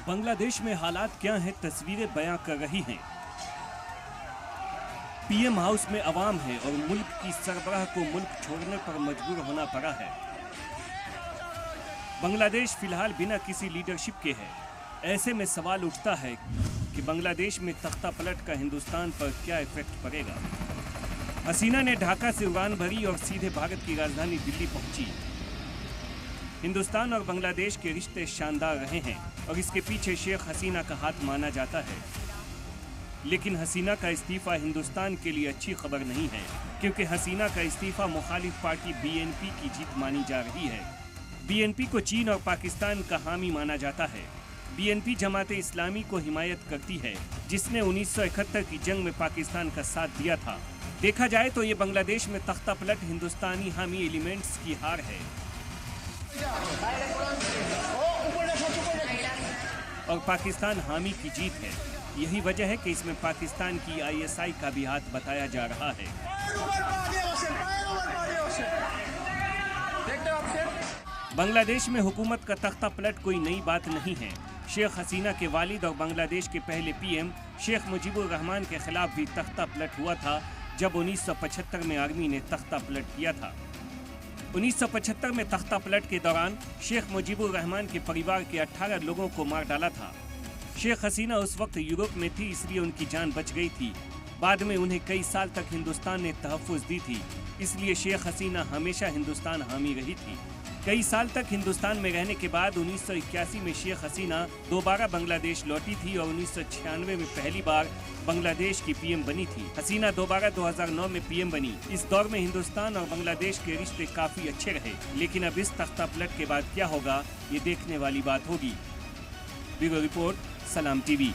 बांग्लादेश में हालात क्या हैं, तस्वीरें बयां कर रही हैं। पीएम हाउस में अवाम है और मुल्क की सरबराह को मुल्क छोड़ने पर मजबूर होना पड़ा है। बांग्लादेश फिलहाल बिना किसी लीडरशिप के है। ऐसे में सवाल उठता है कि बांग्लादेश में तख्ता पलट का हिंदुस्तान पर क्या इफेक्ट पड़ेगा। हसीना ने ढाका से उड़ान भरी और सीधे भारत की राजधानी दिल्ली पहुंची। हिंदुस्तान और बांग्लादेश के रिश्ते शानदार रहे हैं और इसके पीछे शेख हसीना का हाथ माना जाता है। लेकिन हसीना का इस्तीफा हिंदुस्तान के लिए अच्छी खबर नहीं है, क्योंकि हसीना का इस्तीफा मुखालिफ पार्टी बीएनपी की जीत मानी जा रही है। बीएनपी को चीन और पाकिस्तान का हामी माना जाता है। बीएनपी जमात इस्लामी को हिमायत करती है, जिसने 1971 की जंग में पाकिस्तान का साथ दिया था। देखा जाए तो ये बांग्लादेश में तख्ता पलट हिंदुस्तानी हामी एलिमेंट्स की हार है और पाकिस्तान हामी की जीत है। यही वजह है कि इसमें पाकिस्तान की आईएसआई का भी हाथ बताया जा रहा है। बांग्लादेश में हुकूमत का तख्ता पलट कोई नई बात नहीं है। शेख हसीना के वालिद और बांग्लादेश के पहले पीएम शेख मुजीबुर रहमान के खिलाफ भी तख्ता पलट हुआ था, जब 1975 में आर्मी ने तख्ता पलट किया था। 1975 में तख्ता पलट के दौरान शेख मुजीबुर रहमान के परिवार के 18 लोगों को मार डाला था। शेख हसीना उस वक्त यूरोप में थी, इसलिए उनकी जान बच गई थी। बाद में उन्हें कई साल तक हिंदुस्तान ने तहफ़्फ़ुज़ दी थी, इसलिए शेख हसीना हमेशा हिंदुस्तान हामी रही थी। कई साल तक हिंदुस्तान में रहने के बाद 1981 में शेख हसीना दोबारा बांग्लादेश लौटी थी और 1996 में पहली बार बांग्लादेश की पीएम बनी थी। हसीना दोबारा 2009 में पीएम बनी। इस दौर में हिंदुस्तान और बांग्लादेश के रिश्ते काफी अच्छे रहे, लेकिन अब इस तख्ता पलट के बाद क्या होगा, ये देखने वाली बात होगी। ब्यूरो रिपोर्ट, सलाम टीवी।